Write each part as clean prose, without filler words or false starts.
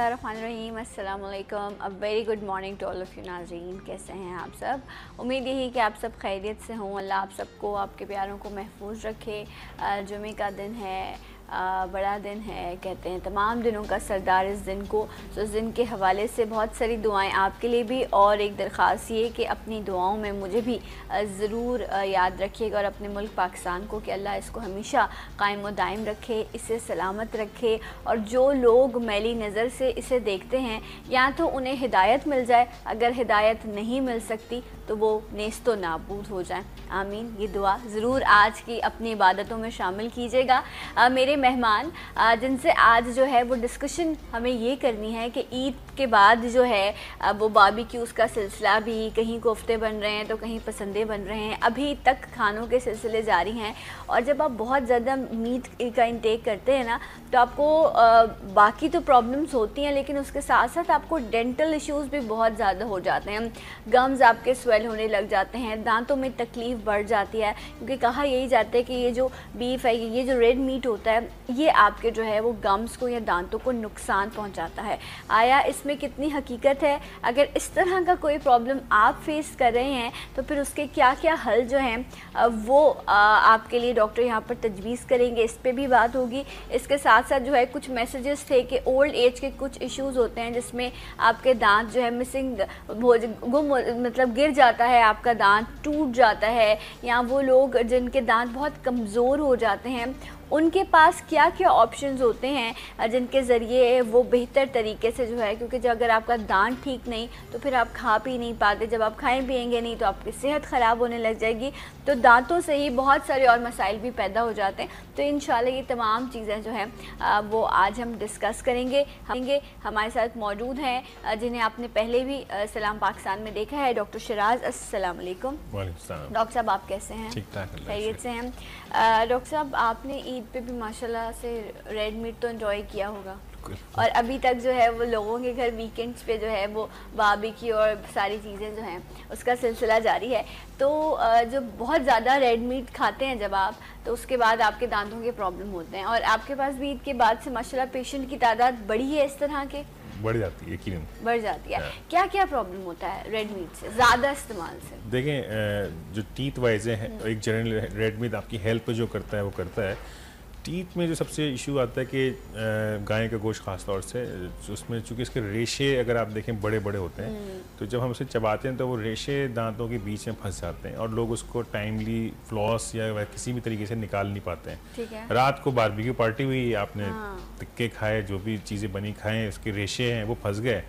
बिस्मिल्लाहिर्रहमानिर्रहीम, अस्सलाम वालेकुम। A very good morning to all of you नाज़रीन। कैसे हैं आप सब? उम्मीद यही कि आप सब खैरियत से हों। अल्लाह आप सबको, आपके प्यारों को महफूज रखे। जुमे का दिन है, बड़ा दिन है, कहते हैं तमाम दिनों का सरदार इस दिन को। तो इस दिन के हवाले से बहुत सारी दुआएं आपके लिए भी, और एक दरख्वास्त ये कि अपनी दुआओं में मुझे भी ज़रूर याद रखिएगा, और अपने मुल्क पाकिस्तान को कि अल्लाह इसको हमेशा कायम व दायम रखे, इसे सलामत रखे। और जो लोग मैली नज़र से इसे देखते हैं, या तो उन्हें हिदायत मिल जाए, अगर हिदायत नहीं मिल सकती तो वो नेस्तो नाबूद हो जाए। आमीन। ये दुआ ज़रूर आज की अपनी इबादतों में शामिल कीजिएगा। मेरे मेहमान जिनसे आज जो है वो डिस्कशन हमें ये करनी है कि ईद के बाद जो है वो बारबेक्यूज़ का सिलसिला भी, कहीं कोफ्ते बन रहे हैं तो कहीं पसंदे बन रहे हैं, अभी तक खानों के सिलसिले जारी हैं। और जब आप बहुत ज़्यादा मीट का इंटेक करते हैं ना, तो आपको बाकी तो प्रॉब्लम्स होती हैं, लेकिन उसके साथ साथ आपको डेंटल इश्यूज़ भी बहुत ज़्यादा हो जाते हैं। गम्स आपके स्वेल होने लग जाते हैं, दांतों में तकलीफ़ बढ़ जाती है, क्योंकि कहा यही जाता है कि ये जो बीफ है, ये जो रेड मीट होता है, ये आपके जो है वो गम्स को या दांतों को नुकसान पहुंचाता है। आया इसमें कितनी हकीकत है? अगर इस तरह का कोई प्रॉब्लम आप फेस कर रहे हैं तो फिर उसके क्या क्या हल जो हैं वो आपके लिए डॉक्टर यहाँ पर तजवीज़ करेंगे। इस पर भी बात होगी। इसके साथ साथ जो है कुछ मैसेजेस थे कि ओल्ड एज के कुछ इश्यूज़ होते हैं जिसमें आपके दांत जो है मिसिंग गुम, मतलब गिर जाता है, आपका दांत टूट जाता है, या वो लोग जिनके दांत बहुत कमज़ोर हो जाते हैं, उनके पास क्या क्या ऑप्शंस होते हैं जिनके ज़रिए वो बेहतर तरीके से जो है, क्योंकि जब अगर आपका दांत ठीक नहीं तो फिर आप खा पी नहीं पाते, जब आप खाएं पिएंगे नहीं तो आपकी सेहत ख़राब होने लग जाएगी। तो दांतों से ही बहुत सारे और मसाइल भी पैदा हो जाते हैं। तो इंशाल्लाह ये तमाम चीज़ें जो हैं वो आज हम डिस्कस करेंगे। हमारे साथ मौजूद हैं जिन्हें आपने पहले भी सलाम पाकिस्तान में देखा है, डॉक्टर शराज। अस्सलाम वालेकुम। डॉक्टर साहब आप कैसे हैं? ठीक ठाक, खैरियत से हैं? डॉक्टर साहब आपने ईद पे भी माशाल्लाह से रेड मीट तो एंजॉय किया होगा, और अभी तक जो है वो लोगों के घर वीकेंड्स पे जो है वो बारबेक्यू और सारी चीज़ें जो हैं उसका सिलसिला जारी है। तो जो बहुत ज़्यादा रेड मीट खाते हैं जब आप, तो उसके बाद आपके दांतों के प्रॉब्लम होते हैं, और आपके पास भी ईद के बाद से माशाल्लाह पेशेंट की तादाद बढ़ी है इस तरह के? बढ़ जाती है, यकीनन बढ़ जाती है। क्या क्या प्रॉब्लम होता है रेड मीट से, ज़्यादा इस्तेमाल से? देखें, जो टीथ वाइज है, एक जनरल रेड मीट आपकी हेल्प जो करता है वो करता है। टीथ में जो सबसे इशू आता है कि गाय का गोश्त ख़ास तौर से, उसमें चूँकि इसके रेशे अगर आप देखें बड़े बड़े होते हैं, तो जब हम उसे चबाते हैं तो वो रेशे दांतों के बीच में फंस जाते हैं, और लोग उसको टाइमली फ्लॉस या किसी भी तरीके से निकाल नहीं पाते हैं। ठीक है। रात को बारबेक्यू पार्टी हुई, आपने टिक्के खाए, जो भी चीज़ें बनी खाएँ, उसके रेशे हैं वो फंस गए।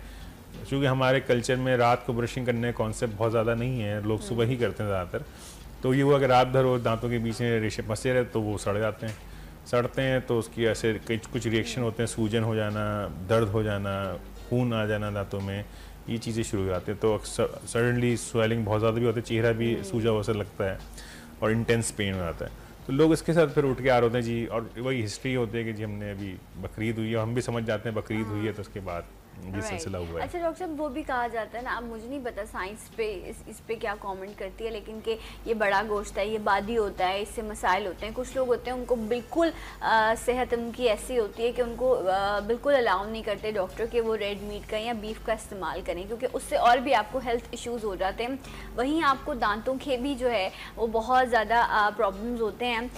क्योंकि हमारे कल्चर में रात को ब्रशिंग करने का कॉन्सेप्ट बहुत ज़्यादा नहीं है, लोग सुबह ही करते हैं ज़्यादातर। तो ये वो अगर रात भर वो दांतों के बीच में रेशे फंसे रहे तो वो सड़ जाते हैं। सड़ते हैं तो उसकी ऐसे कुछ रिएक्शन होते हैं, सूजन हो जाना, दर्द हो जाना, खून आ जाना दांतों में, ये चीज़ें शुरू हो जाती हैं। तो सडनली स्वेलिंग बहुत ज़्यादा भी होती है, चेहरा भी सूजा हुआ सा लगता है, और इंटेंस पेन हो जाता है। तो लोग इसके साथ फिर उठ के आ रहे होते हैं जी, और वही हिस्ट्री होती है कि जी हमने अभी बकरीद हुई है, हम भी समझ जाते हैं बकरीद हुई है तो उसके बाद ये सिलसिला हुआ है। अच्छा डॉक्टर साहब, वो भी कहा जाता है ना, अब मुझे नहीं पता साइंस पे इस पे क्या कमेंट करती है, लेकिन कि ये बड़ा गोश्त है, ये बादी होता है, इससे मसाइल होते हैं। कुछ लोग होते हैं उनको बिल्कुल सेहत उनकी ऐसी होती है कि उनको बिल्कुल अलाउ नहीं करते डॉक्टर के वो रेड मीट का या बीफ का इस्तेमाल करें, क्योंकि उससे और भी आपको हेल्थ इश्यूज़ हो जाते हैं। वहीं आपको दांतों के भी जो है वो बहुत ज़्यादा प्रॉब्लम्स होते हैं।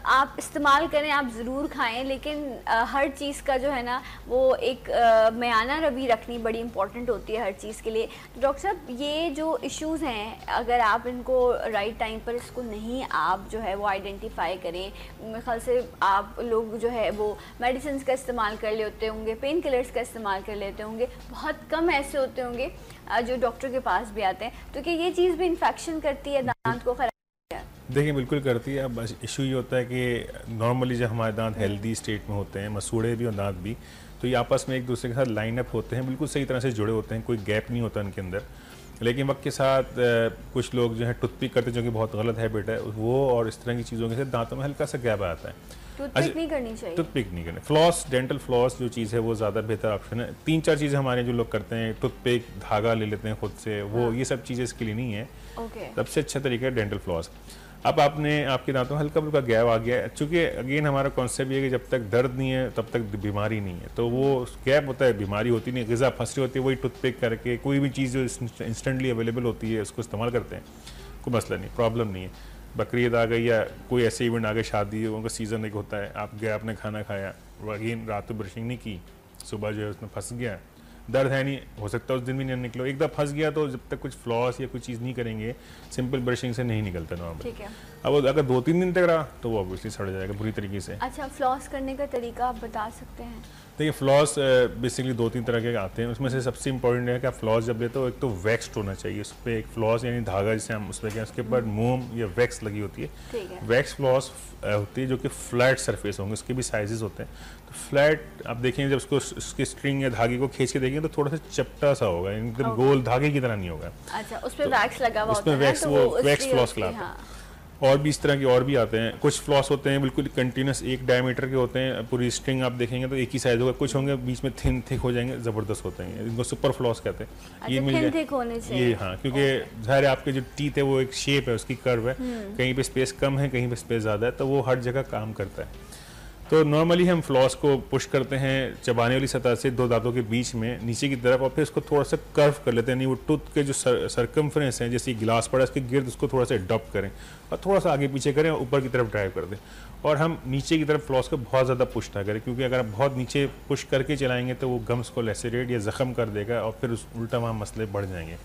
आप इस्तेमाल करें, आप ज़रूर खाएँ, लेकिन हर चीज़ का जो है ना वो एक मेयाना रवि रखनी बड़ी इंपॉर्टेंट होती है हर चीज़ के लिए। तो डॉक्टर साहब, ये जो इश्यूज़ हैं, अगर आप इनको राइट टाइम पर इसको नहीं आप जो है वो आइडेंटिफाई करें, मेरे ख्याल से आप लोग जो है वो मेडिसिन का इस्तेमाल कर लेते होंगे, पेन किलर्स का इस्तेमाल कर लेते होंगे, बहुत कम ऐसे होते होंगे जो डॉक्टर के पास भी आते हैं। तो क्या ये चीज़ भी इन्फेक्शन करती है, दांत को खराब? देखिए, बिल्कुल करती है। बस इशू ये होता है कि नॉर्मली जब हमारे दांत हेल्दी स्टेट में होते हैं, मसूड़े भी और दांत भी, तो ये आपस में एक दूसरे के साथ लाइन अप होते हैं, बिल्कुल सही तरह से जुड़े होते हैं, कोई गैप नहीं होता उनके अंदर। लेकिन वक्त के साथ कुछ लोग जो है टूथपिक करते हैं, जो कि बहुत गलत हैबिट है वो, और इस तरह की चीज़ों के साथ दांतों में हल्का सा गैप आता है। टूथपिक नहीं करनी चाहिए? टूथपिक नहीं करना। फ्लॉस, डेंटल फ्लॉस जो चीज़ है वो ज़्यादा बेहतर ऑप्शन है। 3-4 चीज़ें हमारे जो लोग करते हैं, टूथपिक, धागा ले लेते हैं खुद से, वो ये सब चीज़ें इसके लिए नहीं है। सबसे अच्छा तरीका है डेंटल फ्लॉस। अब आपके दांतों में हल्का फुल्का गैप आ गया है, चूँकि अगेन हमारा कॉन्सेप्ट ये है कि जब तक दर्द नहीं है तब तक बीमारी नहीं है, तो वो गैप होता है, बीमारी होती नहीं, ग़िज़ा फंस रही होती है, वही टूथपिक करके कोई भी चीज़ जो इंस्टेंटली अवेलेबल होती है उसको इस्तेमाल करते हैं, कोई मसला नहीं, प्रॉब्लम नहीं है। बकरीद आ गई या कोई ऐसे इवेंट आ गए, शादी उनका सीज़न एक होता है, आप गए आपने खाना खाया, अगेन रात को ब्रशिंग नहीं की, सुबह जो है उसमें फंस गया, दर्द है नहीं, हो सकता है उस दिन भी नहीं निकलो, एक दफ़ा फंस गया तो जब तक कुछ फ्लॉस या कोई चीज़ नहीं करेंगे सिंपल ब्रशिंग से नहीं निकलता नॉर्मल। ठीक है। अब अगर 2-3 दिन तक रहा तो वो ऑब्वियसली सड़ जाएगा बुरी तरीके से। अच्छा, फ्लॉस करने का तरीका आप बता सकते हैं? देखिए फ्लॉस बेसिकली 2-3 तरह के आते हैं, उसमें से सबसे इंपॉर्टेंट है कि आप फ्लॉस जब लेते हो एक तो वैक्स्ड होना चाहिए, उस पर एक फ्लॉस यानी धागा जिसे हम उस पर क्या, उसके ऊपर मोम या वैक्स लगी होती है। ठीक है। वैक्स फ्लॉस होती है जो कि फ्लैट सरफेस होंगे, उसके भी साइजेस होते हैं, तो फ्लैट आप देखेंगे जब उसकी स्ट्रिंग या धागे को खींच के देखेंगे तो थोड़ा सा चपटा सा होगा, एकदम गोल धागे की तरह नहीं होगा। अच्छा, उस पर वैक्स लगा हुआ होता है, वैक्स फ्लॉस कहलाता है। और भी इस तरह के और भी आते हैं, कुछ फ्लॉस होते हैं बिल्कुल कंटिन्यूस एक डायमीटर के होते हैं, पूरी स्ट्रिंग आप देखेंगे तो एक ही साइज होगा, कुछ होंगे बीच में थिक हो जाएंगे, ज़बरदस्त होते हैं, इनको सुपर फ्लॉस कहते हैं। अच्छा, ये मिल जाए ये, हाँ, क्योंकि ज़ाहिर है आपके जो टीथ है वो एक शेप है, उसकी कर्व है, कहीं पे स्पेस कम है, कहीं पे स्पेस ज़्यादा है, तो वो हर जगह काम करता है। तो नॉर्मली हम फ्लॉस को पुश करते हैं चबाने वाली सतह से 2 दांतों के बीच में नीचे की तरफ, और फिर उसको थोड़ा सा कर्व कर लेते हैं, यानी वो टूथ के जो सर्कमफ्रेंस है, जैसे गिलास पड़ा इसके गिर्द उसको थोड़ा सा एडॉप्ट करें और थोड़ा सा आगे पीछे करें और ऊपर की तरफ ड्राइव कर दें, और हम नीचे की तरफ फ्लॉस को बहुत ज़्यादा पुश ना करें, क्योंकि अगर आप बहुत नीचे पुश करके चलाएंगे तो वो गम्स को लेसरेट या ज़ख्म कर देगा और फिर उस उल्टा वहाँ मसले बढ़ जाएंगे।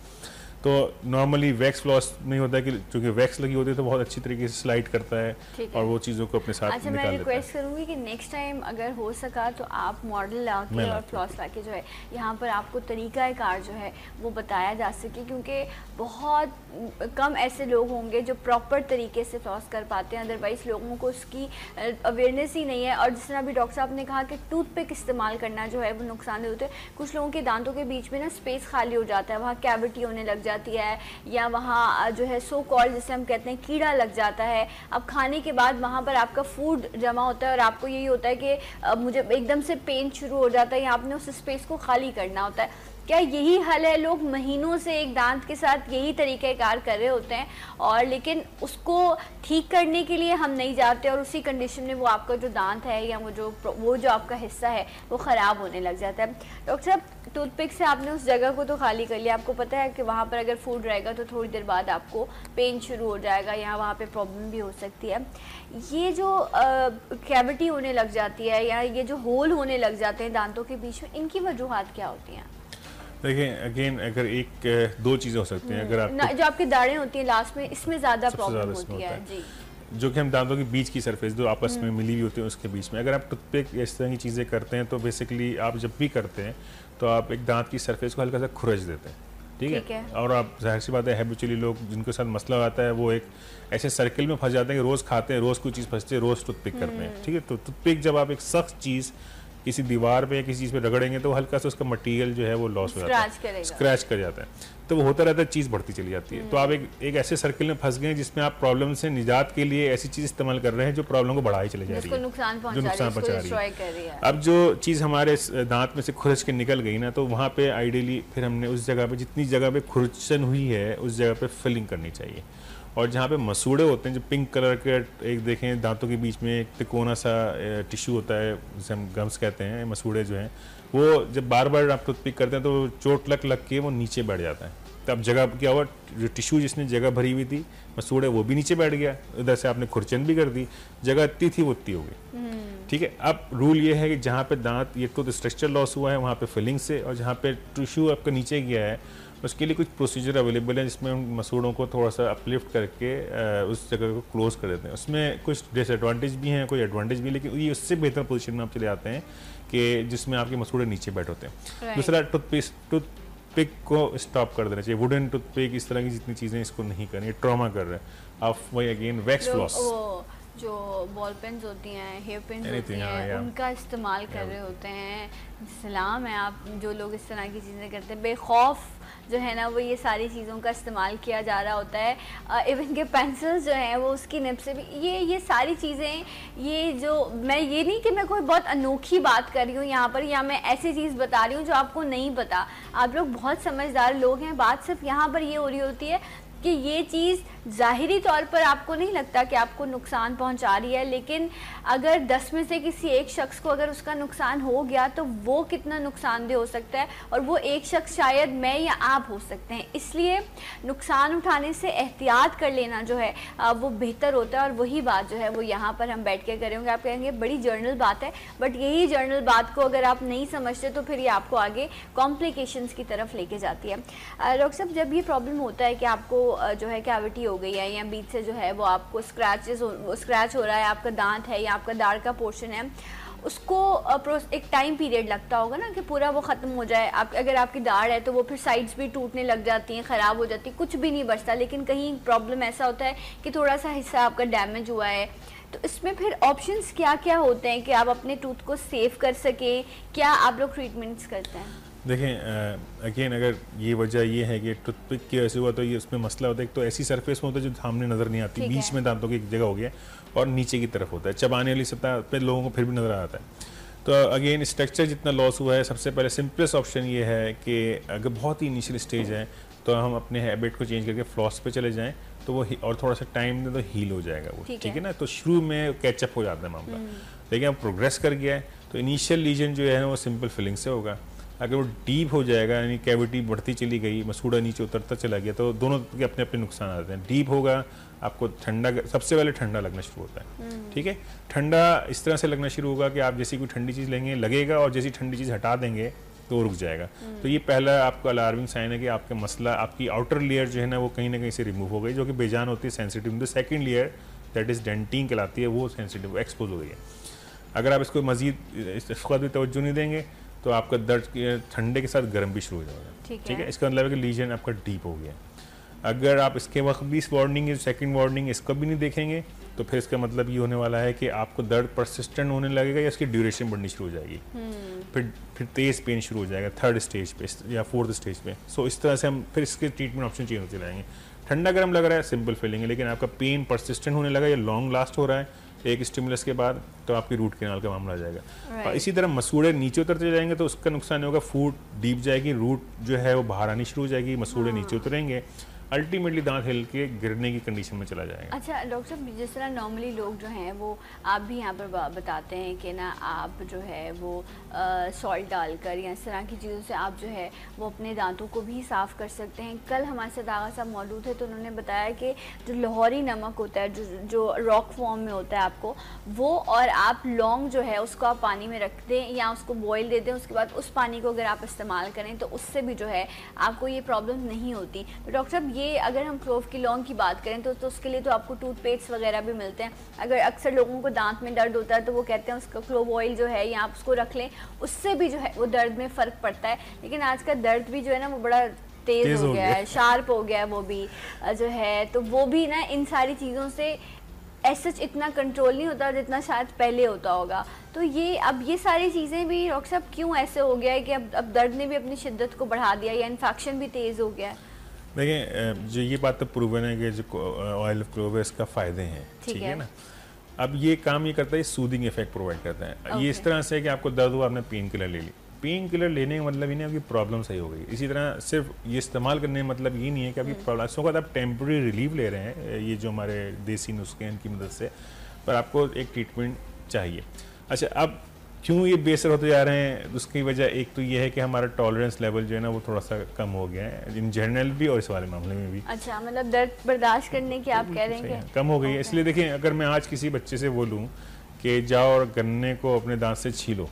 तो नॉर्मली वैक्स फ्लॉस नहीं होता है कि चूँकि वैक्स लगी होती है तो बहुत अच्छी तरीके से स्लाइड करता है और वो चीज़ों को अपने साथ अच्छा, निकाल लेता है। मैं रिक्वेस्ट करूँगी कि नेक्स्ट टाइम अगर हो सका तो आप मॉडल ला के और फ्लॉस ला के जो है यहाँ पर आपको तरीक़ाकार जो है वो बताया जा सके, क्योंकि बहुत कम ऐसे लोग होंगे जो प्रॉपर तरीके से फ्लॉस कर पाते हैं, अदरवाइज़ लोगों को उसकी अवेयरनेस ही नहीं है। और जिस तरह अभी डॉक्टर साहब ने कहा कि टूथपिक इस्तेमाल करना जो है वो नुकसानदेह होते हैं, कुछ लोगों के दांतों के बीच में ना स्पेस खाली हो जाता है, वहाँ कैविटी होने लग जाती है, या वहाँ जो है सो कॉल्ड जिसे हम कहते हैं कीड़ा लग जाता है। अब खाने के बाद वहाँ पर आपका फूड जमा होता है और आपको यही होता है कि मुझे एकदम से पेन शुरू हो जाता है, या आपने उस स्पेस को खाली करना होता है। क्या यही हल है? लोग महीनों से एक दांत के साथ यही तरीक़ेकार कर रहे होते हैं, और लेकिन उसको ठीक करने के लिए हम नहीं जाते, और उसी कंडीशन में वो आपका जो दांत है या वो जो आपका हिस्सा है वो ख़राब होने लग जाता है। डॉक्टर साहब, टूथपिक से आपने उस जगह को तो खाली कर लिया, आपको पता है कि वहाँ पर अगर फूड रहेगा तो थोड़ी देर बाद आपको पेन शुरू हो जाएगा या वहाँ पे प्रॉब्लम भी हो सकती है। ये जो कैविटी होने लग जाती है या ये जो होल होने लग जाते हैं दांतों के बीच में, इनकी वजूहात क्या होती हैं? देखिए अगेन अगर दो चीज़ें हो सकती हैं, अगर आप जो आपकी दाढ़ें होती हैं लास्ट में, इसमें ज़्यादा प्रॉब्लम होती है जी, जो कि हम दांतों के बीच की सरफेस जो आपस में मिली हुई होती है उसके बीच में अगर आप टूथपिक इस तरह की चीज़ें करते हैं तो बेसिकली आप जब भी करते हैं तो आप एक दांत की सरफेस को हल्का सा खुरच देते हैं, ठीक है? और आप जाहिर सी बात है हैबिचुअली लोग जिनके साथ मसला आता है वो एक ऐसे सर्कल में फंस जाते हैं कि रोज़ खाते हैं, रोज़ कोई चीज़ फंसती है, रोज़ टूथपिक करते हैं, ठीक है? तो टूथपिक जब आप एक सख्त चीज़ किसी दीवार पे या किसी चीज़ पे रगड़ेंगे तो हल्का सा उसका मटेरियल जो है वो लॉस हो जाता है, स्क्रैच कर जाता है, तो वो होता रहता है, चीज़ बढ़ती चली जाती है। तो आप एक ऐसे सर्कल में फंस गए जिसमें आप प्रॉब्लम से निजात के लिए ऐसी चीज़ इस्तेमाल कर रहे हैं जो प्रॉब्लम को बढ़ाई चली जा रही है, जो नुकसान पहुंचा रही है। अब जो चीज़ हमारे दांत में से खुरच के निकल गई ना, तो वहाँ पे आइडियली फिर हमने उस जगह पे जितनी जगह पे खुरचन हुई है उस जगह पे फिलिंग करनी चाहिए। और जहाँ पे मसूड़े होते हैं जो पिंक कलर के एक देखें दांतों के बीच में एक तिकोना सा टिश्यू होता है जिसे हम गम्स कहते हैं, मसूड़े जो हैं वो जब बार बार आप टूथपिक करते हैं तो चोट लग के वो नीचे बैठ जाता है। तो अब जगह क्या हुआ, जो टिश्यू जिसने जगह भरी हुई थी मसूड़े वो भी नीचे बैठ गया, इधर से आपने खुरचन भी कर दी, जगह इतनी थी वो इतनी हो गई, ठीक है? अब रूल ये है कि जहाँ पे दांत ये टूथ स्ट्रक्चर लॉस हुआ है वहाँ पे फिलिंग से, और जहाँ पे टिश्यू आपका नीचे गया है उसके लिए कुछ प्रोसीजर अवेलेबल है जिसमें हम मसूड़ों को थोड़ा सा अपलिफ्ट करके उस जगह को क्लोज कर देते हैं। उसमें कुछ डिसएडवांटेज भी हैं, कोई एडवांटेज भी, लेकिन ये उससे बेहतर पोजीशन में आप चले आते हैं कि जिसमें आपके मसूड़े नीचे बैठ होते हैं। दूसरा, टूथपिक को स्टॉप कर देना चाहिए, वुडन टूथपिक इस तरह की जितनी चीज़ें इसको नहीं करनी, ट्रॉमा कर रहे हैं आप। वही अगेन वैक्स फ्लॉस, जो बॉल पेन्स होती हैं, हेयर पेन्स होती हैं, उनका इस्तेमाल कर रहे होते हैं। सलाम है आप जो लोग इस तरह की चीज़ें करते हैं, बेखौफ जो है ना वो ये सारी चीज़ों का इस्तेमाल किया जा रहा होता है। इवन के पेंसिल्स जो हैं वो उसकी निब से भी ये सारी चीज़ें, ये जो मैं ये नहीं कि मैं कोई बहुत अनोखी बात कर रही हूँ यहाँ पर, या मैं ऐसी चीज़ बता रही हूँ जो आपको नहीं पता। आप लोग बहुत समझदार लोग हैं, बात सिर्फ यहाँ पर ये हो रही होती है कि ये चीज़ ज़ाहिरी तौर पर आपको नहीं लगता कि आपको नुकसान पहुंचा रही है, लेकिन अगर 10 में से किसी एक शख्स को अगर उसका नुकसान हो गया तो वो कितना नुकसानदेह हो सकता है, और वो एक शख्स शायद मैं या आप हो सकते हैं। इसलिए नुकसान उठाने से एहतियात कर लेना जो है वो बेहतर होता है, और वही बात जो है वो यहाँ पर हम बैठ के करेंगे। आप कहेंगे बड़ी जर्नल बात है, बट यही जर्नल बात को अगर आप नहीं समझते तो फिर ये आपको आगे कॉम्प्लिकेशंस की तरफ लेके जाती है। डॉक्टर साहब, जब ये प्रॉब्लम होता है कि आपको जो है कैविटी हो गई है या बीच से जो है वो आपको स्क्रैच हो रहा है, आपका दांत है या आपका दाढ़ का पोर्शन है, उसको एक टाइम पीरियड लगता होगा ना कि पूरा वो ख़त्म हो जाए। आप अगर आपकी दाढ़ है तो वो फिर साइड्स भी टूटने लग जाती हैं, ख़राब हो जाती है, कुछ भी नहीं बचता, लेकिन कहीं प्रॉब्लम ऐसा होता है कि थोड़ा सा हिस्सा आपका डैमेज हुआ है। तो इसमें फिर ऑप्शंस क्या क्या होते हैं कि आप अपने टूथ को सेव कर सकें? क्या आप लोग ट्रीटमेंट्स करते हैं? देखें अगेन, अगर ये वजह ये है कि टूथपिक की वजह से हुआ तो ये उसमें मसला होता है। एक तो ऐसी सरफेस में होता है जो सामने नज़र नहीं आती, बीच में दांतों की एक जगह हो गया, और नीचे की तरफ होता है, चबाने वाली सतह पे लोगों को फिर भी नज़र आता है। तो अगेन स्ट्रक्चर जितना लॉस हुआ है, सबसे पहले सिंपलेस्ट ऑप्शन ये है कि अगर बहुत ही इनिशियल स्टेज है तो हम अपने हैबिट को चेंज करके फ्लॉस पे चले जाएं, तो वो और थोड़ा सा टाइम दे तो हील हो जाएगा वो, ठीक है ना। तो शुरू में कैचअप हो जाता है मामला, लेकिन अब प्रोग्रेस कर गया है तो इनिशियल लीजन जो है ना वो सिंपल फिलिंग से होगा। अगर वो डीप हो जाएगा, यानी कैविटी बढ़ती चली गई, मसूड़ा नीचे उतरता चला गया, तो दोनों के अपने अपने नुकसान आते हैं। डीप होगा, आपको ठंडा, सबसे पहले ठंडा लगना शुरू होता है, ठीक है। ठंडा इस तरह से लगना शुरू होगा कि आप जैसी कोई ठंडी चीज़ लेंगे लगेगा, और जैसी ठंडी चीज़ हटा देंगे तो रुक जाएगा। तो ये पहला आपका अलार्मिंग साइन है कि आपका मसला, आपकी आउटर लेयर जो है ना वो कहीं ना कहीं से रिमूव हो गई, जो कि बेजान होती है, sensitive. The second layer that is denting कहलाती है, वो सेंसिटिव, एक्सपोज हो गई है। अगर आप इसको मजीद इसका भी तवज्जो नहीं देंगे तो आपका दर्द ठंडे के साथ गर्म भी शुरू हो जाएगा, ठीक है। इसका मतलब है कि लीजन आपका डीप हो गया। अगर आप इसके वक्त भी इस वार्निंग, सेकंड वार्निंग, इसका भी नहीं देखेंगे तो फिर इसका मतलब ये होने वाला है कि आपको दर्द परसिस्टेंट होने लगेगा या इसकी ड्यूरेशन बढ़नी शुरू हो जाएगी, फिर तेज़ पेन शुरू हो जाएगा थर्ड स्टेज पे या फोर्थ स्टेज पे। सो इस तरह से हम फिर इसके ट्रीटमेंट ऑप्शन चेंज होते जाएंगे। ठंडा गर्म लग रहा है, सिंपल फीलिंग है, लेकिन आपका पेन परसिस्टेंट होने लगा या लॉन्ग लास्ट हो रहा है एक स्टिमुलस के बाद, तो आपकी रूट कैनाल का मामला आ जाएगा। और इसी तरह मसूड़े नीचे उतरते जाएंगे तो उसका नुकसान नहीं होगा, फूट डीप जाएगी, रूट जो है वो बाहर आनी शुरू हो जाएगी, मसूड़े नीचे उतरेंगे, अल्टीमेटली दांत हिल के गिरने की कंडीशन में चला जाएगा। अच्छा डॉक्टर साहब, जिस तरह नॉर्मली लोग जो हैं वो, आप भी यहाँ पर बताते हैं कि ना आप जो है वो सॉल्ट डालकर या इस तरह की चीज़ों से आप जो है वो अपने दांतों को भी साफ़ कर सकते हैं। कल हमारे साथ आगा साहब मौजूद थे तो उन्होंने बताया कि जो लाहौरी नमक होता है, जो रॉक फॉर्म में होता है आपको वो, और आप लौंग जो है उसको आप पानी में रख दें या उसको बॉयल दे दें, उसके बाद उस पानी को अगर आप इस्तेमाल करें तो उससे भी जो है आपको ये प्रॉब्लम नहीं होती। तो डॉक्टर साहब, ये अगर हम क्लोव की लौंग की बात करें तो उसके लिए तो आपको टूथपेस्ट वगैरह भी मिलते हैं। अगर अक्सर लोगों को दांत में दर्द होता है तो वो कहते हैं उसका क्लोव ऑयल जो है या आप उसको रख लें, उससे भी जो है वो दर्द में फ़र्क पड़ता है। लेकिन आज का दर्द भी जो है ना वो बड़ा तेज़ हो गया है, शार्प हो गया है वो भी जो है, तो वो भी ना इन सारी चीज़ों से ऐसा इतना कंट्रोल नहीं होता जितना शायद पहले होता होगा। तो ये अब ये सारी चीज़ें भी डॉक्टर साहब क्यों ऐसे हो गया है कि अब दर्द ने भी अपनी शिद्दत को बढ़ा दिया या इन्फेक्शन भी तेज़ हो गया है? देखिए, जो ये बात तो प्रूवन है कि जो ऑयल ऑफ क्लोव है इसका फ़ायदे हैं, ठीक है ना। अब ये काम ये करता है, सूदिंग इफेक्ट प्रोवाइड करता है। ये इस तरह से है कि आपको दर्द हुआ, आपने पेन किलर ले ली, पेन किलर लेने का मतलब ही नहीं आपकी प्रॉब्लम सही हो गई। इसी तरह सिर्फ ये इस्तेमाल करने का मतलब ये नहीं है कि आपकी प्रॉब्लम का आप टेम्प्रेरी रिलीफ ले रहे हैं, ये जो हमारे देसी नुस्खे हैं इनकी मदद से, पर आपको एक ट्रीटमेंट चाहिए। अच्छा, अब क्यों ये बेसर होते जा रहे हैं, उसकी वजह एक तो ये है कि हमारा टॉलरेंस लेवल जो है ना वो थोड़ा सा कम हो गया है इन जनरल भी और इस वाले मामले में भी। अच्छा, मतलब दर्द बर्दाश्त करने की आप कह रहे हैं कम हो गई है। इसलिए देखिए, अगर मैं आज किसी बच्चे से बोलूँ कि जाओ और गन्ने को अपने दांत से छीलो,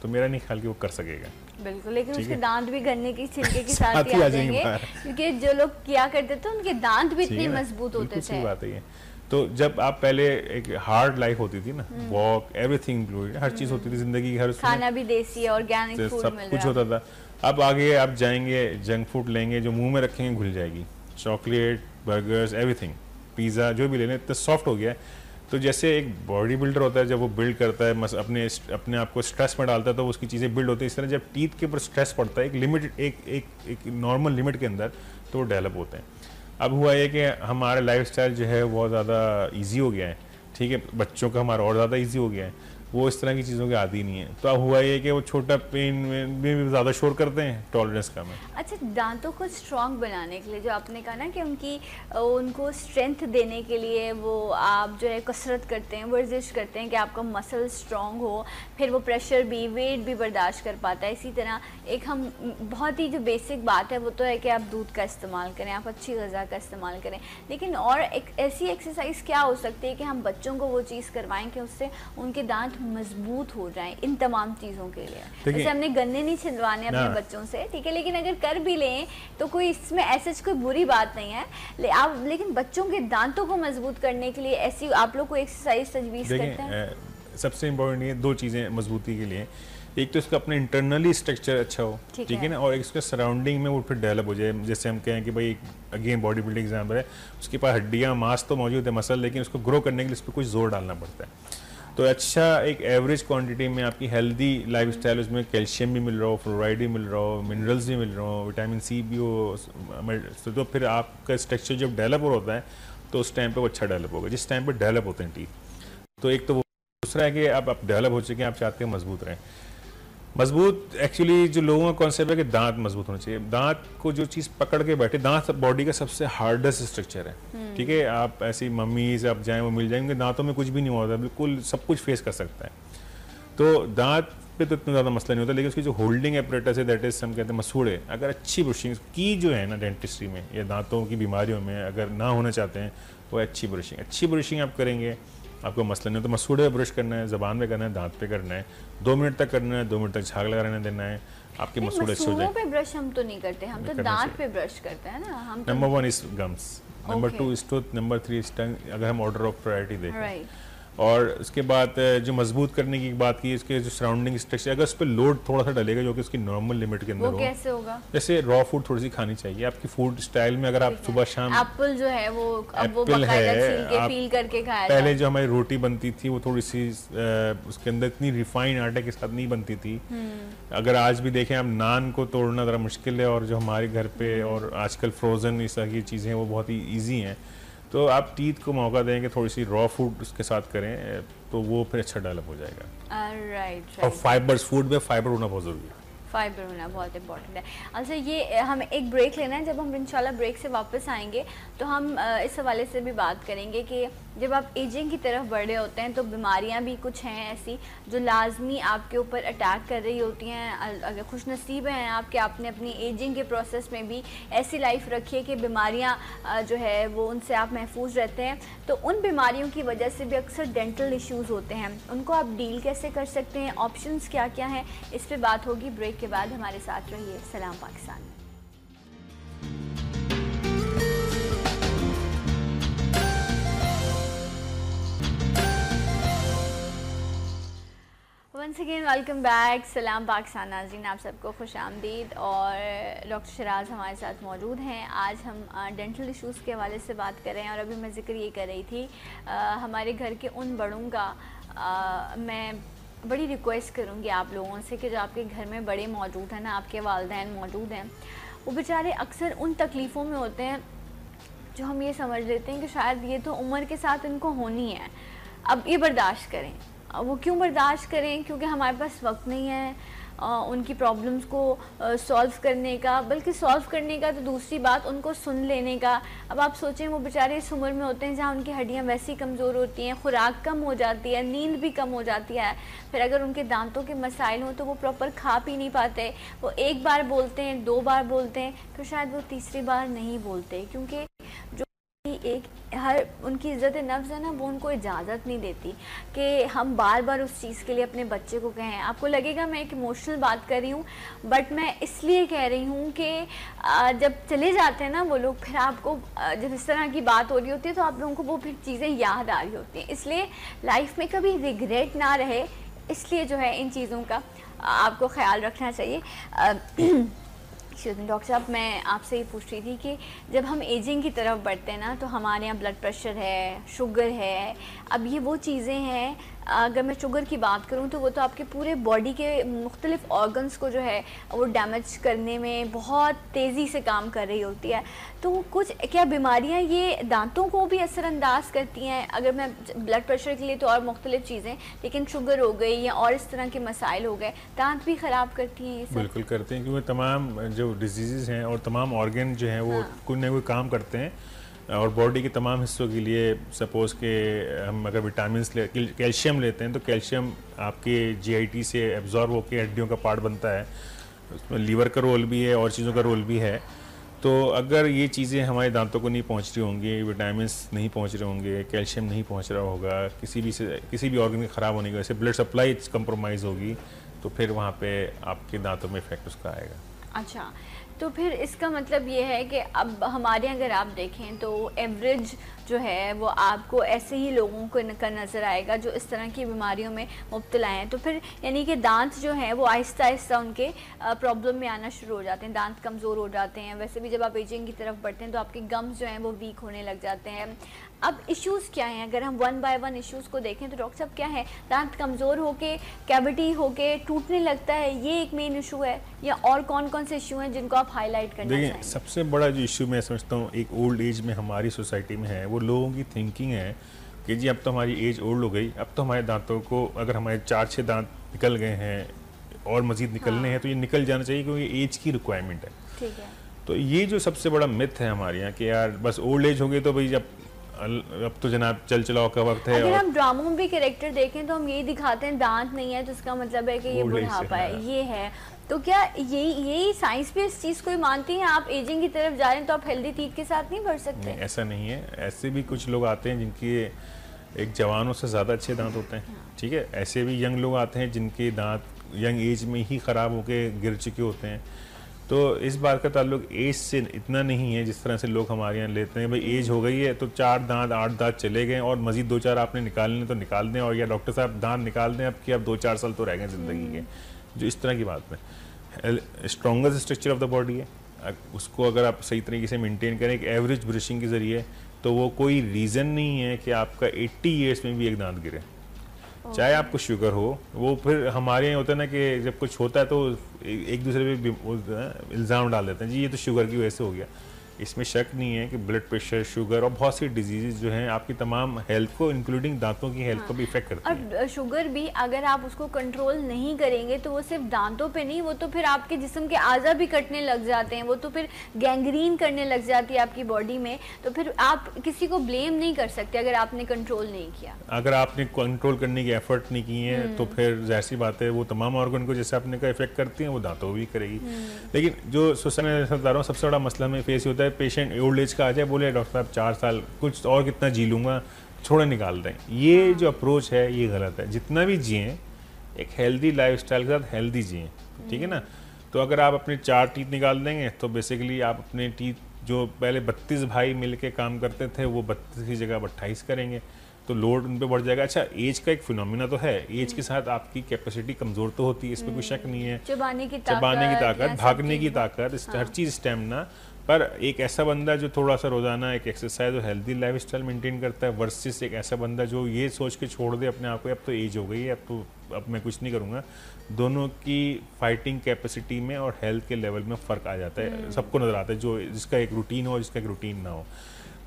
तो मेरा नहीं ख्याल कि वो कर सकेगा। बिल्कुल, लेकिन उसके दांत भी गन्ने की छिलके के साथ ही आ जाएंगे, क्योंकि जो लोग किया करते थे उनके दांत भी इतने मजबूत होते थे। बात है। तो जब आप पहले एक हार्ड लाइफ होती थी ना, वॉक, एवरीथिंग इंक्लूडेड, हर चीज़ होती थी जिंदगी की, हर खाना भी देसी ऑर्गेनिक फूड सब कुछ होता था। अब आगे आप जाएंगे, जंक फूड लेंगे, जो मुंह में रखेंगे घुल जाएगी, चॉकलेट, बर्गर्स, एवरीथिंग, पिज़्ज़ा जो भी ले लें, इतना सॉफ्ट हो गया है। तो जैसे एक बॉडी बिल्डर होता है, जब वो बिल्ड करता है, अपने आप को स्ट्रेस में डालता है तो उसकी चीज़ें बिल्ड होती है। इस तरह जब टीथ के ऊपर स्ट्रेस पड़ता है एक लिमिटेड एक नॉर्मल लिमिट के अंदर, तो वो डेवलप होते हैं। अब हुआ ये कि हमारा लाइफस्टाइल जो है बहुत ज़्यादा इजी हो गया है, ठीक है, बच्चों का हमारा और ज़्यादा इजी हो गया है। वो इस तरह की चीज़ों के आदी नहीं है। तो अब हुआ ये कि वो छोटा पेन में भी ज़्यादा शोर करते हैं, टॉलरेंस कम है। अच्छा, दांतों को स्ट्रॉन्ग बनाने के लिए जो आपने कहा ना कि उनको स्ट्रेंथ देने के लिए वो आप जो है कसरत करते हैं, वर्जिश करते हैं कि आपका मसल स्ट्रॉन्ग हो, फिर वो प्रेशर भी, वेट भी बर्दाश्त कर पाता है। इसी तरह एक हम बहुत ही जो बेसिक बात है वो तो है कि आप दूध का इस्तेमाल करें, आप अच्छी ग़िज़ा का इस्तेमाल करें, लेकिन और एक ऐसी एक्सरसाइज क्या हो सकती है कि हम बच्चों को वो चीज़ करवाएं कि उससे उनके दांत मजबूत हो जाएं इन तमाम चीज़ों के लिए? जैसे हमने गन्ने नहीं छिलवाने अपने बच्चों से, ठीक है, लेकिन अगर कर भी लें तो कोई इसमें ऐसे कोई बुरी बात नहीं है, लेकिन बच्चों के दांतों को मजबूत करने के लिए ऐसी आप लोग कोई एक्सरसाइज तजवीज़ करते हैं? सबसे इम्पोर्टेंट ये 2 चीज़ें मजबूती के लिए, एक तो इसका अपना इंटरनली स्ट्रक्चर अच्छा हो, ठीक है ना, और इसका सराउंडिंग में वो फिर डेवलप हो जाए। जैसे हम कहें कि भाई अगेन बॉडी बिल्डिंग एग्जाम्पल है, उसके पास हड्डियाँ मांस तो मौजूद है मसल, लेकिन उसको ग्रो करने के लिए उस पर कुछ जोर डालना पड़ता है। तो अच्छा एक एवरेज क्वांटिटी में आपकी हेल्दी लाइफस्टाइल, उसमें कैल्शियम भी मिल रहा हो, फ्लोराइड भी मिल रहा हो, मिनरल्स भी मिल रहा हो, विटामिन सी भी हो, तो फिर आपका स्ट्रक्चर जब डेवलप होता है तो उस टाइम पे वो अच्छा डेवलप होगा, जिस टाइम पे डेवलप होते हैं टीथ। तो एक तो वो, दूसरा है कि आप डेवलप हो चुके हैं, आप चाहते हैं मजबूत रहें। मजबूत एक्चुअली जो लोगों का कॉन्सेप्ट है कि दांत मजबूत होना चाहिए। दांत को जो चीज़ पकड़ के बैठे, दांत बॉडी का सबसे हार्डेस्ट स्ट्रक्चर है, ठीक है। आप ऐसी मम्मी से आप जाएं वो मिल जाएंगे, दांतों में कुछ भी नहीं होता, बिल्कुल सब कुछ फेस कर सकता है। तो दांत पे तो इतना ज़्यादा मसला नहीं होता, लेकिन उसकी जो होल्डिंग एपरेटस है, दैट इज हम कहते हैं मसूड़े, अगर अच्छी ब्रशिंग की जो है ना डेंटिस्ट्री में या दांतों की बीमारियों में अगर ना होना चाहते हैं, वो अच्छी ब्रशिंग आप करेंगे, आपको मसला नहीं हो। तो मसूड़े पे ब्रश करना है, ज़बान पे करना है, दांत पे करना है, 2 मिनट तक करना है, 2 मिनट तक झाग लगा रहने देना है, आपके मसूड़े अच्छे हो जाए। पे ब्रश हम तो नहीं करते, हम तो दांत पे ब्रश करते हैं ना। हम number 1 is gums, number 2 is tooth, number 3 is tongue, अगर हम ऑर्डर ऑफ प्रायोरिटी देखें। और उसके बाद जो मजबूत करने की बात की, इसके जो सराउंडिंग स्ट्रक्चर, अगर उस पर लोड थोड़ा सा डलेगा जो कि उसकी नॉर्मल लिमिट के अंदर हो, कैसे होगा? जैसे रॉ फूड थोड़ी सी खानी चाहिए आपकी फूड स्टाइल में। अगर आप सुबह शाम एप्पल जो है वो बकायदा छील के पील करके खाया, पहले जो हमारी रोटी बनती थी वो थोड़ी सी उसके अंदर इतनी रिफाइंड आटे के साथ नहीं बनती थी। अगर आज भी देखें आप, नान को तोड़ना ज़रा मुश्किल है, और जो हमारे घर पे और आजकल फ्रोजन इस तरह की चीज़ें वो बहुत ही ईजी हैं। तो आप टीथ को मौका दें कि थोड़ी सी रॉ फूड उसके साथ करें, तो वो फिर अच्छा डेवलप हो जाएगा। राइट। और फाइबर्स, फूड में फाइबर होना बहुत ज़रूरी है। फाइबर होना बहुत इंपॉर्टेंट है। अच्छा, ये हमें एक ब्रेक लेना है, जब हम इंशाल्लाह ब्रेक से वापस आएंगे तो हम इस हवाले से भी बात करेंगे कि जब आप एजिंग की तरफ बढ़ रहे होते हैं तो बीमारियां भी कुछ हैं ऐसी जो लाजमी आपके ऊपर अटैक कर रही होती हैं। अगर खुशनसीब हैं आप कि आपने अपनी एजिंग के प्रोसेस में भी ऐसी लाइफ रखी है कि बीमारियां जो है वो उनसे आप महफूज रहते हैं, तो उन बीमारियों की वजह से भी अक्सर डेंटल इश्यूज़ होते हैं, उनको आप डील कैसे कर सकते हैं, ऑप्शंस क्या क्या हैं, इस पर बात होगी ब्रेक के बाद। हमारे साथ रहिए सलाम पाकिस्तान में। वंस अगेन वेलकम बैक, सलाम पाकिस्तान नाज़रीन, आप सबको खुश आमदीद। और डॉक्टर शराज हमारे साथ मौजूद हैं। आज हम डेंटल इश्यूज़ के हवाले से बात कर रहे हैं, और अभी मैं ज़िक्र ये कर रही थी हमारे घर के उन बड़ों का मैं बड़ी रिक्वेस्ट करूँगी आप लोगों से कि जो आपके घर में बड़े मौजूद हैं ना, आपके वालिदैन मौजूद हैं, वो बेचारे अक्सर उन तकलीफ़ों में होते हैं जो हम ये समझ लेते हैं कि शायद ये तो उम्र के साथ इनको होनी है, अब ये बर्दाश्त करें। वो क्यों बर्दाश्त करें? क्योंकि हमारे पास वक्त नहीं है उनकी प्रॉब्लम्स को सॉल्व करने का, बल्कि सॉल्व करने का तो दूसरी बात, उनको सुन लेने का। अब आप सोचें वो बेचारे इस उम्र में होते हैं जहाँ उनकी हड्डियाँ वैसे ही कमज़ोर होती हैं, खुराक कम हो जाती है, नींद भी कम हो जाती है, फिर अगर उनके दांतों के मसाइल हों तो वो प्रॉपर खा पी नहीं पाते। वो एक बार बोलते हैं, 2 बार बोलते हैं, फिर शायद वो तीसरी बार नहीं बोलते, क्योंकि जो एक हर उनकी इज़्ज़त नफ्स है ना, वो उनको इजाज़त नहीं देती कि हम बार बार उस चीज़ के लिए अपने बच्चे को कहें। आपको लगेगा मैं एक इमोशनल बात कर रही हूँ, बट मैं इसलिए कह रही हूँ कि जब चले जाते हैं ना वो लोग, फिर आपको जब इस तरह की बात हो रही होती है तो आप लोगों को वो फिर चीज़ें याद आ रही होती हैं। इसलिए लाइफ में कभी रिग्रेट ना रहे, इसलिए जो है इन चीज़ों का आपको ख्याल रखना चाहिए। डॉक्टर साहब, मैं आपसे ये पूछ रही थी कि जब हम एजिंग की तरफ बढ़ते हैं ना, तो हमारे यहाँ ब्लड प्रेशर है, शुगर है, अब ये वो चीज़ें हैं अगर मैं शुगर की बात करूँ तो वो तो आपके पूरे बॉडी के मुख्तलिफ ऑर्गन्स को जो है वो डैमेज करने में बहुत तेज़ी से काम कर रही होती है। तो कुछ क्या बीमारियाँ ये दांतों को भी असरअंदाज करती हैं? अगर मैं ब्लड प्रेशर के लिए तो और मुख्तलिफ चीज़ें, लेकिन शुगर हो गई या और इस तरह के मसाइल हो गए, दांत भी ख़राब करती हैं ये सब? बिल्कुल करते हैं, क्योंकि तमाम जो डिजीज़ हैं और तमाम ऑर्गन जो हैं वो कोई ना कोई काम करते हैं और बॉडी के तमाम हिस्सों के लिए। सपोज़ के हम अगर विटामिन कैल्शियम लेते हैं तो कैल्शियम आपके जीआईटी से एब्जॉर्ब होकर हड्डियों का पार्ट बनता है, उसमें लीवर का रोल भी है और चीज़ों का रोल भी है। तो अगर ये चीज़ें हमारे दांतों को नहीं पहुंच रही होंगी, विटामिन्स नहीं पहुंच रहे होंगे, कैल्शियम नहीं पहुंच रहा होगा, किसी भी ऑर्गन के ख़राब होने की वजह से ब्लड सप्लाई कंप्रोमाइज़ होगी, तो फिर वहाँ पे आपके दांतों में इफेक्ट उसका आएगा। अच्छा, तो फिर इसका मतलब ये है कि अब हमारे अगर आप देखें तो एवरेज जो है वो आपको ऐसे ही लोगों को का नज़र आएगा जो इस तरह की बीमारियों में मुब्तला हैं। तो फिर यानी कि दांत जो हैं वो आहिस्ता आहिस्ता उनके प्रॉब्लम में आना शुरू हो जाते हैं, दांत कमज़ोर हो जाते हैं। वैसे भी जब आप एजिंग की तरफ बढ़ते हैं तो आपके गम्स जो हैं वो वीक होने लग जाते हैं। अब इश्यूज़ क्या हैं? अगर हम वन बाय वन इश्यूज़ को देखें तो डॉक्टर साहब क्या है, दांत कमज़ोर होके कैविटी होके टूटने लगता है, ये एक मेन इशू है, या और कौन कौन से इशू हैं जिनको आप हाईलाइट करना चाहेंगे? देखिए, सबसे बड़ा जो इशू मैं समझता हूँ एक ओल्ड एज में हमारी सोसाइटी में है, वो लोगों की थिंकिंग है कि जी अब तो हमारी एज ओल्ड हो गई, अब तो हमारे दांतों को, अगर हमारे 4-6 दांत निकल गए हैं और मज़ीद निकलने हैं तो ये निकल जाना चाहिए क्योंकि एज की रिक्वायरमेंट है। ठीक है। तो ये जो सबसे बड़ा मिथ है हमारे यहाँ कि यार बस ओल्ड एज हो गई तो भाई अब तो जनाब चल चलाओ का वक्त है। अगर हम ड्रामों में भी कैरेक्टर देखें तो हम यही दिखाते हैं दांत नहीं है तो इसका मतलब है कि ये बुढ़ापा है, ये है। तो क्या यही साइंस भी इस चीज़ को ही मानती है? आप एजिंग की तरफ जा रहे हैं तो आप हेल्दी टीथ के साथ नहीं बढ़ सकते? नहीं, ऐसा नहीं है। ऐसे भी कुछ लोग आते हैं जिनकी एक जवानों से ज़्यादा अच्छे दांत होते हैं, ठीक है। ऐसे भी यंग लोग आते हैं जिनके दांत यंग एज में ही ख़राब होकर गिर चुके होते हैं। तो इस बात का ताल्लुक एज से इतना नहीं है जिस तरह से लोग हमारे यहाँ लेते हैं। भाई एज हो गई है तो 4 दांत 8 दांत चले गए और मज़ीद 2-4 आपने निकालने तो निकाल दें, और या डॉक्टर साहब दांत निकाल दें अब कि अब 2-4 साल तो रह गए ज़िंदगी के, जो इस तरह की बात है। Strongest structure of the body है, उसको अगर आप सही तरीके से मेंटेन करें एक एवरेज ब्रशिंग के ज़रिए, तो वो कोई रीज़न नहीं है कि आपका 80 ईयर्स में भी एक दांत गिरे, चाहे आपको शुगर हो। वो फिर हमारे यहाँ होता है ना कि जब कुछ होता है तो एक दूसरे पे इल्ज़ाम डाल देते हैं, जी ये तो शुगर की वजह से हो गया। इसमें शक नहीं है कि ब्लड प्रेशर, शुगर और बहुत सी डिजीज़ जो हैं आपकी तमाम हेल्थ को इंक्लूडिंग दांतों की हेल्थ को भी इफेक्ट करती हैं। और शुगर भी अगर आप उसको कंट्रोल नहीं करेंगे तो वो सिर्फ दांतों पे नहीं, वो तो फिर आपके जिस्म के आज़ा भी कटने लग जाते हैं, वो तो फिर गैंग्रीन करने लग जाती है आपकी बॉडी में। तो फिर आप किसी को ब्लेम नहीं कर सकते अगर आपने कंट्रोल नहीं किया। अगर आपने कंट्रोल करने की एफर्ट नहीं की है तो फिर जाहिर सी बात है वो तमाम ऑर्गन को जैसे आपने का इफेक्ट करती हैं वो दांतों भी करेगी। लेकिन जो सोसाइटी में सबसे बड़ा मसला में फेस होता है, पेशेंट ओल्ड एज का आ जाए, बोले डॉक्टर साहब 4 साल कुछ और कितना जी लूँगा, छोड़े निकाल दें। ये जो अप्रोच है ये गलत है। जितना भी जिए एक हेल्दी लाइफस्टाइल के साथ हेल्दी जिए, ठीक है ना। तो अगर आप अपने 4 टीथ निकाल देंगे तो बेसिकली आप अपने टीथ जो पहले 32 भाई मिल के काम करते थे वो 32 की जगह 28 करेंगे, तो लोड उन पर बढ़ जाएगा। अच्छा, एज का एक फिनोमिना तो है, एज के साथ आपकी कैपेसिटी कमज़ोर तो होती है, इसमें कोई शक नहीं है। चबाने की ताकत, भागने की ताकत, हर चीज़ स्टेमिना। पर एक ऐसा बंदा जो थोड़ा सा रोज़ाना एक एक्सरसाइज और हेल्दी लाइफस्टाइल मेंटेन करता है वर्सेस एक ऐसा बंदा जो ये सोच के छोड़ दे अपने आप को अब तो एज हो गई है, अब मैं कुछ नहीं करूँगा, दोनों की फाइटिंग कैपेसिटी में और हेल्थ के लेवल में फ़र्क आ जाता है। सबको नज़र आता है जो जिसका एक रूटीन हो, जिसका एक रूटीन ना हो।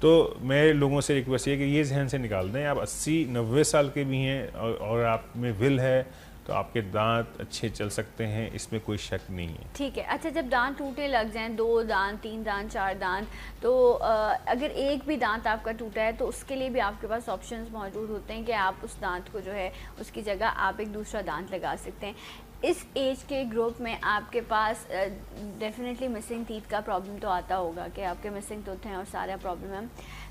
तो मैं लोगों से रिक्वेस्ट है कि ये जहन से निकाल दें, आप 80-90 साल के भी हैं और आप में विल है तो आपके दांत अच्छे चल सकते हैं, इसमें कोई शक नहीं है। ठीक है। अच्छा, जब दांत टूटने लग जाएं, 2 दांत, 3 दांत, 4 दांत, तो अगर एक भी दांत आपका टूटा है तो उसके लिए भी आपके पास ऑप्शंस मौजूद होते हैं कि आप उस दांत को जो है उसकी जगह आप एक दूसरा दांत लगा सकते हैं। इस एज के ग्रुप में आपके पास डेफिनेटली मिसिंग टीथ का प्रॉब्लम तो आता होगा कि आपके मिसिंग टूथ हैं और सारा प्रॉब्लम है,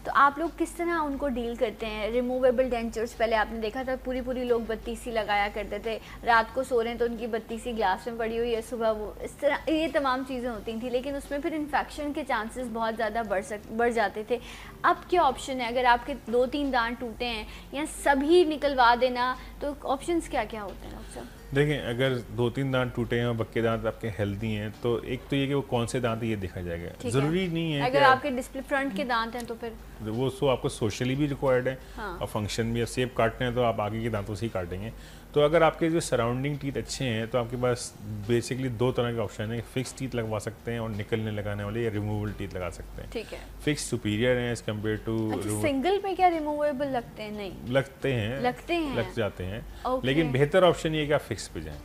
तो आप लोग किस तरह उनको डील करते हैं? रिमूवेबल डेंचर्स पहले आपने देखा था पूरी लोग बत्तीसी लगाया करते थे, रात को सो रहे हैं तो उनकी बत्तीसी ग्लास में पड़ी हुई है, सुबह वो इस तरह ये तमाम चीज़ें होती थी, लेकिन उसमें फिर इन्फेक्शन के चांसेस बहुत ज़्यादा बढ़ जाते थे। अब क्या ऑप्शन है? अगर आपके 2-3 दांत टूटे हैं या सभी निकलवा देना, तो ऑप्शंस क्या क्या होते हैं डॉक्टर साहब? देखें, अगर 2-3 दांत टूटे हैं और बाकी दांत आपके हेल्दी हैं तो एक तो ये कि वो कौन से दांत है ये देखा जाएगा। ज़रूरी नहीं है अगर आपके डिस्प्ले फ्रंट के दांत हैं तो फिर वो सो आपको सोशली भी रिक्वायर्ड है हाँ। और फंक्शन भी। सेब काटने हैं तो आप आगे के दांतों से ही काटेंगे। तो अगर आपके जो सराउंडिंग टीथ अच्छे हैं तो आपके पास बेसिकली दो तरह के ऑप्शन है, फिक्स टीथ लगवा सकते हैं और निकलने लगाने वाले या रिमूवेबल टीथ लगा सकते हैं। ठीक है। फिक्स सुपीरियर है एज कम्पेयर टू। अच्छा, सिंगल में क्या रिमूवेबल लगते हैं? नहीं लगते हैं, लग जाते हैं, लेकिन बेहतर ऑप्शन ये है कि आप फिक्स पे जाएं।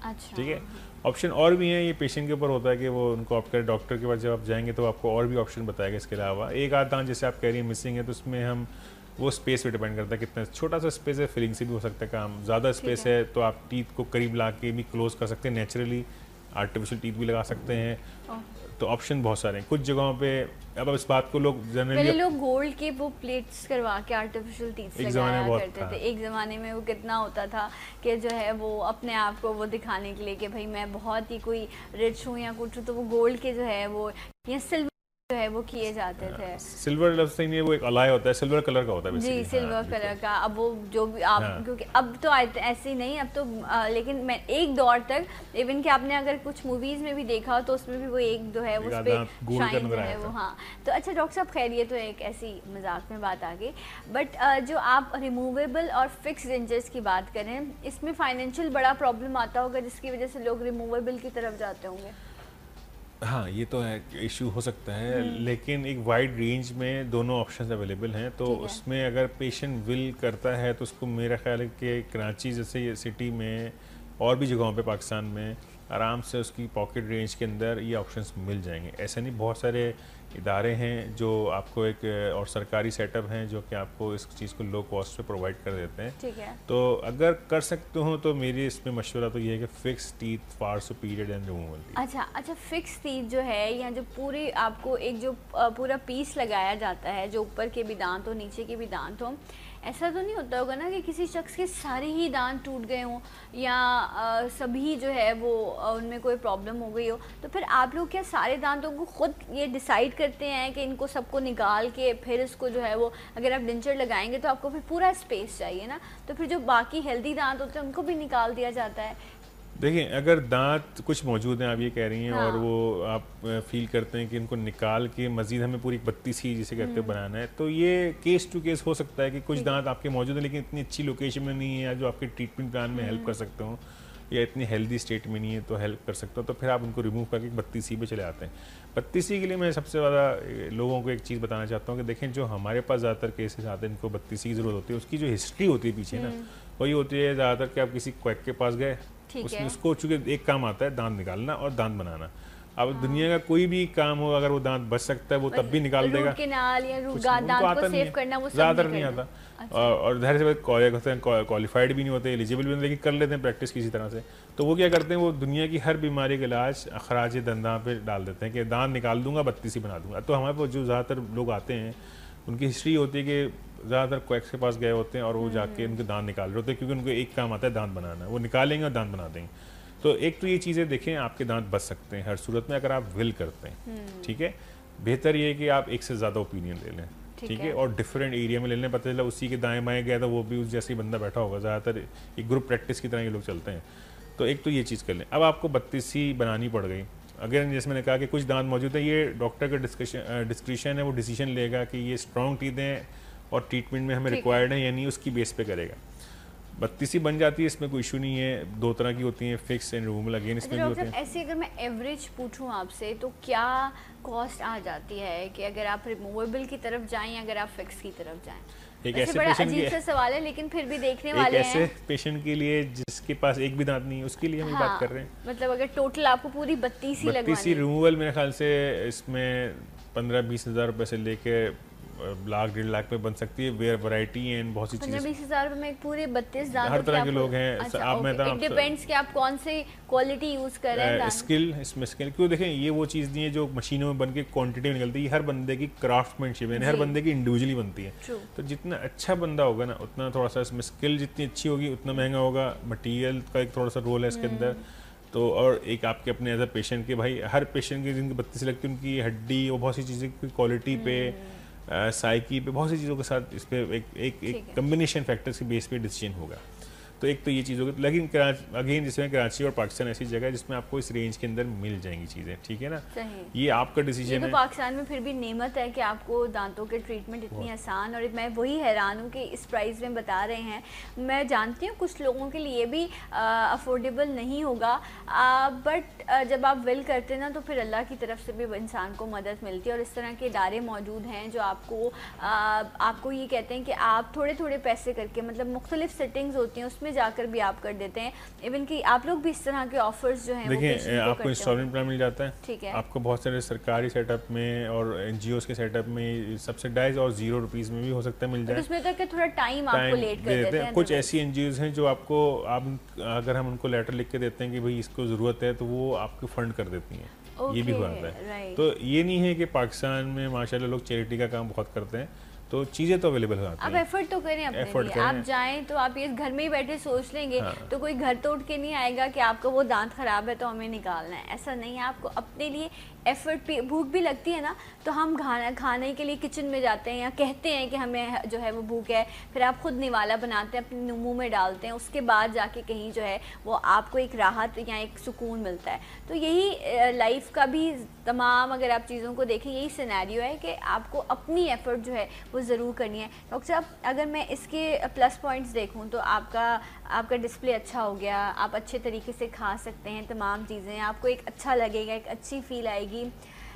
अच्छा, ठीक है। ऑप्शन और भी हैं, ये पेशेंट के ऊपर होता है कि वो उनको आपके डॉक्टर के पास जब आप जाएंगे तो आपको और भी ऑप्शन बताएगा। इसके अलावा एक आध दांत जैसे आप कह रही हैं मिसिंग है, तो उसमें हम वो स्पेस पे डिपेंड करता है कितना छोटा सा स्पेस है, फिलिंग से भी हो सकता है काम। ज़्यादा स्पेस है तो आप टीथ को करीब ला के भी क्लोज कर सकते हैं नेचुरली, आर्टिफिशियल टीथ भी लगा सकते हैं। तो ऑप्शन बहुत सारे हैं कुछ जगहों पे। अब इस बात को लोग जनरली लोग गोल्ड के वो प्लेट्स करवा के आर्टिफिशियल टीथ लगाया करते थे। एक ज़माने में वो कितना होता था कि जो है वो अपने आप को वो दिखाने के लिए कि भाई मैं बहुत ही कोई रिच हूँ या कुछ हूँ, तो वो गोल्ड के जो है वो या सिल्वर जो है वो किए जाते थे। सिल्वर लफ्ज़ नहीं है, वो एक अलाय होता है, सिल्वर कलर का होता है जी, सिल्वर कलर का। अब वो जो भी आप क्योंकि अब तो ऐसे ही नहीं, अब तो लेकिन मैं एक दौर तक इवन कि आपने अगर कुछ मूवीज में भी देखा हो तो उसमें भी वो एक जो है उस पे शाइन जो है वो। हाँ, तो अच्छा डॉक्टर साहब खैर ये तो एक ऐसी मजाक में बात आ गई, बट जो आप रिमूवेबल और फिक्स डेंचर्स की बात करें, इसमें फाइनेंशियल बड़ा प्रॉब्लम आता होगा जिसकी वजह से लोग रिमूवेबल की तरफ जाते होंगे। हाँ, ये तो है, इशू हो सकता है, लेकिन एक वाइड रेंज में दोनों ऑप्शंस अवेलेबल हैं। तो उसमें अगर पेशेंट विल करता है तो उसको मेरा ख्याल है कि कराची जैसे ये सिटी में और भी जगहों पे पाकिस्तान में आराम से उसकी पॉकेट रेंज के अंदर ये ऑप्शंस मिल जाएंगे। ऐसा नहीं, बहुत सारे इदारे हैं जो आपको एक और सरकारी सेटअप हैं जो कि आपको इस चीज़ को लो कॉस्ट पे प्रोवाइड कर देते हैं। ठीक है। तो अगर कर सकते हो तो मेरी इसमें मशवरा तो ये है कि fix teeth far superior and removal teeth. अच्छा, फिक्स टीथ जो है या जो पूरी आपको एक जो पूरा पीस लगाया जाता है, जो ऊपर के भी दांत हो नीचे के भी दांत हो, ऐसा तो नहीं होता होगा ना कि किसी शख्स के सारे ही दांत टूट गए हों या सभी जो है वो उनमें कोई प्रॉब्लम हो गई हो, तो फिर आप लोग क्या सारे दांतों को खुद ये डिसाइड करते हैं कि इनको सबको निकाल के फिर इसको जो है वो, अगर आप डेंचर लगाएंगे तो आपको फिर पूरा स्पेस चाहिए ना, तो फिर जो बाकी हेल्दी दांत होते हैं उनको भी निकाल दिया जाता है? देखिए, अगर दांत कुछ मौजूद हैं आप ये कह रही हैं, हाँ। और वो आप फील करते हैं कि इनको निकाल के मजीद हमें पूरी 32 ही जिसे कहते हैं बनाना है, तो ये केस टू केस हो सकता है कि कुछ दांत आपके मौजूद हैं लेकिन इतनी अच्छी लोकेशन में नहीं है जो आपके ट्रीटमेंट प्लान में हेल्प कर सकते हो, या इतनी हेल्दी स्टेट में नहीं है तो हेल्प कर सकते हो, तो फिर आप उनको रिमूव करके 32 पे चले आते हैं। 32 के लिए मैं सबसे ज़्यादा लोगों को एक चीज़ बताना चाहता हूँ कि देखें, जो हमारे पास ज़्यादातर केसेस आते हैं इनको 32 की ज़रूरत होती है, उसकी जो हिस्ट्री होती है पीछे ना, वही होती है ज़्यादातर कि आप किसी क्वैक के पास गए, उसको चूँकि एक काम आता है दांत निकालना और दांत बनाना। अब दुनिया का कोई भी काम हो, अगर वो दांत बच सकता है वो तब भी निकाल देगा, दांत को सेव करना वो ज़्यादातर नहीं आता। और धैर्य से क्वालिफाइड भी नहीं होते, एलिजिबल भी नहीं, लेकिन कर लेते हैं प्रैक्टिस किसी तरह से। तो वो क्या करते हैं, वो दुनिया की हर बीमारी का इलाज अखराज दंदा पे डाल देते हैं कि दांत निकाल दूंगा 32 बना दूंगा। तो हमारे पास जो ज़्यादातर लोग आते हैं उनकी हिस्ट्री होती है कि ज़्यादातर क्वैक्स के पास गए होते हैं और वो जाके उनके दांत निकाल रहे होते हैं, क्योंकि उनको एक काम आता है दांत बनाना, वो निकालेंगे और दांत बना देंगे। तो एक तो ये चीज़ें देखें, आपके दांत बच सकते हैं हर सूरत में अगर आप विल करते हैं। ठीक है, बेहतर ये है कि आप एक से ज़्यादा ओपिनियन ले लें, ठीक है, और डिफरेंट एरिया में ले लें। पता चला उसी के दाएं बाएं गया तो वो भी उस जैसे ही बंदा बैठा होगा, ज़्यादातर एक ग्रुप प्रैक्टिस की तरह ये लोग चलते हैं। तो एक तो ये चीज़ कर लें। अब आपको 32 बनानी पड़ गई, अगर जैसे मैंने कहा कि कुछ दांत मौजूद है, ये डॉक्टर का डिस्क्रिप्शन है, वो डिसीजन लेगा कि ये स्ट्रॉन्ग टीथ हैं और ट्रीटमेंट में हमें रिक्वायर्ड है या नहीं, उसकी बेस पे करेगा। 32 बन जाती है, इसमें कोई इशू नहीं है। दो तरह की होती हैं, फिक्स एंड रिमूवल, अगेन इसमें भी होते हैं। ऐसे अगर मैं एवरेज पूछूं आपसे तो क्या कॉस्ट आ जाती है कि अगर आप रिमूवेबल की तरफ जाएं या अगर आप फिक्स की तरफ जाएं? एक ऐसे पेशेंट अजीब सा सवाल है लेकिन फिर भी देखने वाले हैं। ऐसे पेशेंट के लिए जिसके पास एक भी दांत नहीं है, उसके लिए हम बात कर रहे हैं। मतलब अगर टोटल आपको पूरी 32 ही लगवानी है। 32 रिमूवल मेरे ख्याल से इसमें 15-20 हज़ार रुपये से लेके लाख 1.5 लाख पे बन सकती है। वेयर वैरायटी एंड बहुत सी चीजें। 20 हज़ार में पूरे 32 दांत हर तरह के लोग हैं। अच्छा, आप मैं इट डिपेंड्स कि आप कौन से क्वालिटी यूज कर रहे हैं। स्किल, इसमें स्किल क्यों, देखें ये वो चीज़ नहीं है जो मशीनों में बन के क्वांटिटी में निकलती है, हर बंदे की क्राफ्टमैनशिप है, हर बंदे की इंडिविजुअली बनती है। तो जितना अच्छा बंदा होगा ना, उतना थोड़ा सा इसमें स्किल जितनी अच्छी होगी उतना महंगा होगा। मटीरियल का एक थोड़ा सा रोल है इसके अंदर। तो और एक आपके अपने एज अ पेशेंट के, भाई हर पेशेंट की जिनकी 32 लगती है उनकी हड्डी और बहुत सी चीज़ें की क्वालिटी पे, साइकी पे, बहुत सी चीज़ों के साथ इस पर एक कम्बिनेशन फैक्टर्स के बेस पे डिसीजन होगा। तो एक तो ये चीज़ होगी, लेकिन अगेन जिसमें कराची और पाकिस्तान ऐसी जगह है जिसमें आपको इस रेंज के अंदर मिल जाएंगी चीज़ें, ठीक है ना। ये आपका डिसीजन है। पाकिस्तान में फिर भी नेमत है कि आपको दांतों के ट्रीटमेंट इतनी आसान, और मैं वही हैरान हूँ कि इस प्राइस में बता रहे हैं। मैं जानती हूँ कुछ लोगों के लिए भी अफोर्डेबल नहीं होगा, बट जब आप विल करते हैं ना तो फिर अल्लाह की तरफ से भी इंसान को मदद मिलती है। और इस तरह के इदारे मौजूद हैं जो आपको ये कहते हैं कि आप थोड़े थोड़े पैसे करके, मतलब मुख्तलिफ सेटिंग्स होती हैं उसमें जाकर भी आप कर देते हैं। इवन कि आप लोग भी इस तरह के ऑफर्स जो हैं देखिए आपको इंस्टॉलमेंट प्लान मिल जाता है, ठीक है। आपको बहुत सारे सरकारी सेटअप में और NGOs के सेटअप में सब्सिडाइज और ₹0 में भी हो सकता है मिल जाए। उसमें तो थोड़ा टाइम आपको लेट कर देते हैं। कुछ ऐसी NGOs हैं जो आपको अगर हम उनको लेटर लिख के देते हैं कि भाई इसको ज़रूरत है तो वो आपको फंड कर देती हैं। ये भी हुआ है। तो ये नहीं है कि पाकिस्तान में माशाल्लाह लोग चैरिटी का काम बहुत करते हैं, तो चीज़ें तो अवेलेबल हो जाती हैं। आप एफर्ट तो करें अपने लिए। आप जाएं तो आप ये घर में ही बैठे सोच लेंगे तो कोई घर तोड़ के नहीं आएगा कि आपका वो दांत खराब है तो हमें निकालना है, ऐसा नहीं है। आपको अपने लिए एफर्ट भी, भूख भी लगती है ना तो हम खाने के लिए किचन में जाते हैं या कहते हैं कि हमें जो है वो भूख है, फिर आप खुद निवाला बनाते हैं अपने मुंह में डालते हैं, उसके बाद जाके कहीं जो है वो आपको एक राहत या एक सुकून मिलता है। तो यही लाइफ का भी तमाम, अगर आप चीज़ों को देखें, यही सिनेरियो है कि आपको अपनी एफर्ट जो है वो ज़रूर करनी है। डॉक्टर साहब, अगर मैं इसके प्लस पॉइंट्स देखूं तो आपका डिस्प्ले अच्छा हो गया, आप अच्छे तरीके से खा सकते हैं तमाम चीज़ें, आपको एक अच्छा लगेगा, एक अच्छी फील आएगी।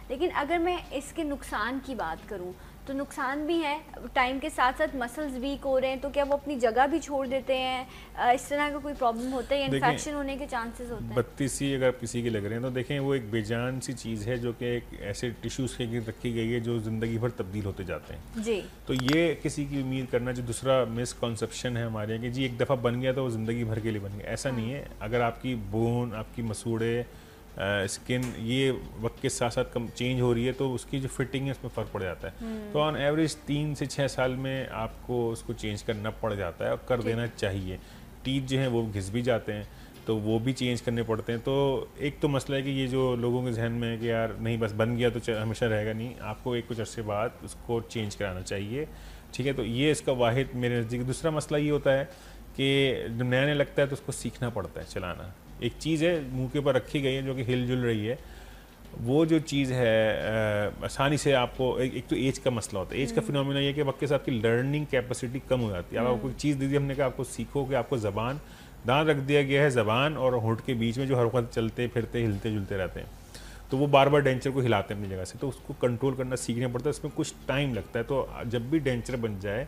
लेकिन अगर मैं इसके नुकसान की बात करूं तो नुकसान भी है, टाइम के साथ साथ मसल्स वीक हो रहे हैं, तो क्या वो अपनी जगह भी छोड़ देते हैं? इस तरह का कोई प्रॉब्लम होता है, इन्फेक्शन होने के चांसेस होते हैं? 32 अगर किसी के लग रहे हैं तो देखें वो एक बेजान सी चीज़ है जो कि एक ऐसे टिश्यूज़ के गिर रखी गई है जो ज़िंदगी भर तब्दील होते जाते हैं जी। तो ये किसी की उम्मीद करना, जो दूसरा मिसकॉन्सेप्शन है हमारे यहाँ कि जी एक दफ़ा बन गया तो वो ज़िंदगी भर के लिए बन गया, ऐसा नहीं है। अगर आपकी बोन, आपकी मसूड़े, स्किन ये वक्त के साथ साथ कम चेंज हो रही है तो उसकी जो फिटिंग है उसमें फ़र्क पड़ जाता है। तो ऑन एवरेज 3 से 6 साल में आपको उसको चेंज करना पड़ जाता है और कर देना चाहिए। टीथ जो हैं वो घिस भी जाते हैं तो वो भी चेंज करने पड़ते हैं। तो एक तो मसला है कि ये जो लोगों के जहन में है कि यार नहीं बस बन गया तो हमेशा रहेगा, नहीं, आपको एक कुछ अरसे बाद उसको चेंज कराना चाहिए, ठीक है। तो ये इसका वाहिद मेरे नज़दीक। दूसरा मसला ये होता है कि जब नया नया लगता है तो उसको सीखना पड़ता है चलाना। एक चीज़ है मुंह के ऊपर रखी गई है जो कि हिल जुल रही है, वो जो चीज़ है आसानी से आपको एक तो एज का मसला होता है। एज का फिनोमिना ये कि वक्त के साथ आपकी लर्निंग कैपेसिटी कम हो जाती है। आपको कोई चीज़ दी थी हमने कहा आपको सीखो कि आपको ज़बान, दांत रख दिया गया है ज़बान और होंठ के बीच में जो हर वक्त चलते फिरते हिलते जुलते रहते हैं, तो वो बार बार डेंचर को हिलाते हैं अपनी जगह से, तो उसको कंट्रोल करना सीखना पड़ता है, उसमें कुछ टाइम लगता है। तो जब भी डेंचर बन जाए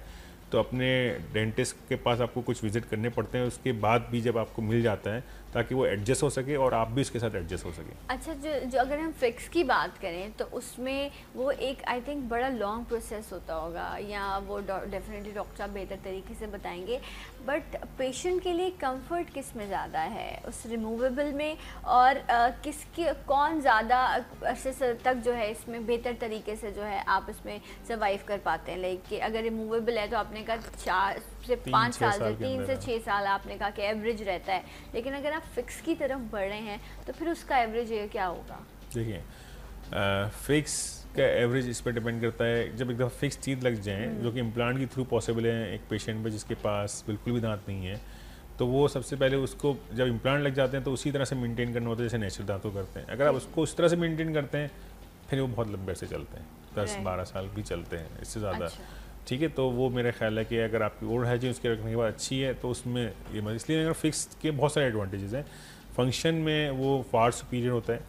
तो अपने डेंटिस्ट के पास आपको कुछ विजिट करने पड़ते हैं, उसके बाद भी जब आपको मिल जाता है ताकि वो एडजस्ट हो सके और आप भी उसके साथ एडजस्ट हो सके। अच्छा, जो अगर हम फिक्स की बात करें तो उसमें वो एक आई थिंक बड़ा लॉन्ग प्रोसेस होता होगा, या वो डेफिनेटली डॉक्टर साहब बेहतर तरीके से बताएंगे, बट पेशेंट के लिए कंफर्ट किस में ज़्यादा है, उस रिमूवेबल में, और कौन ज़्यादा अरसे तक जो है इसमें बेहतर तरीके से जो है आप इसमें सर्वाइव कर पाते हैं? लाइक कि अगर रिमूवेबल है तो आपने कहा 4 से 5 साल, 3 से 6 साल आपने कहा कि एवरेज रहता है, लेकिन अगर आप फिक्स की तरफ बढ़ रहे हैं तो फिर उसका एवरेज क्या होगा? देखिए फिक्स का एवरेज इस पर डिपेंड करता है। जब एक दफ़ा फिक्स चीज़ लग जाए जो कि इम्प्लांट के थ्रू पॉसिबल है एक पेशेंट में जिसके पास बिल्कुल भी दांत नहीं है, तो वो सबसे पहले उसको जब इम्प्लांट लग जाते हैं तो उसी तरह से मेंटेन करना होता है जैसे नेचुरल दांतों करते हैं। अगर आप उसको उस तरह से मेंटेन करते हैं फिर वो बहुत लंबे से चलते हैं, 10-12 साल भी चलते हैं, इससे ज़्यादा, ठीक है। तो वो मेरा ख्याल है कि अगर आपकी ओल्ड हाइजीन उसके रखने के बाद अच्छी है तो उसमें ये इसलिए अगर फिक्स के बहुत सारे एडवांटेजेस हैं। फंक्शन में वो फार सुपीरियर होता है,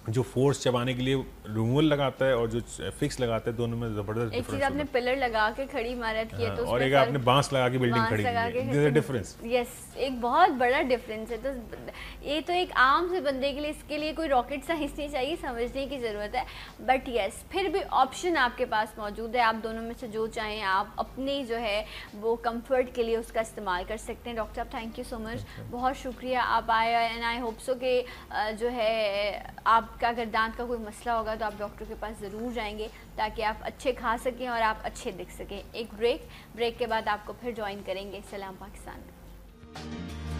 जो फोर्स चबाने के लिए रिमूवल लगाता है और जो फिक्स लगाता है, दोनों में जबरदस्त एक चीज आपने पिलर लगा के खड़ी इमारत की है तो और एक आपने बांस लगा के बिल्डिंग खड़ी की है, डिफरेंस। यस, एक बहुत बड़ा डिफरेंस है। तो ये तो एक आम से बंदे के लिए, इसके लिए कोई रॉकेट साइंस नहीं चाहिए, समझने की ज़रूरत है। बट यस, फिर भी ऑप्शन आपके पास मौजूद है, आप दोनों में से जो चाहें आप अपनी जो है वो कंफर्ट के लिए उसका इस्तेमाल कर सकते हैं। डॉक्टर साहब थैंक यू सो मच, बहुत शुक्रिया आप आए, एंड आई होप सो कि जो है आपका अगर दांत का कोई मसला होगा तो आप डॉक्टर के पास ज़रूर जाएंगे ताकि आप अच्छे खा सकें और आप अच्छे दिख सकें। एक ब्रेक के बाद आपको फिर ज्वाइन करेंगे सलाम पाकिस्तान में।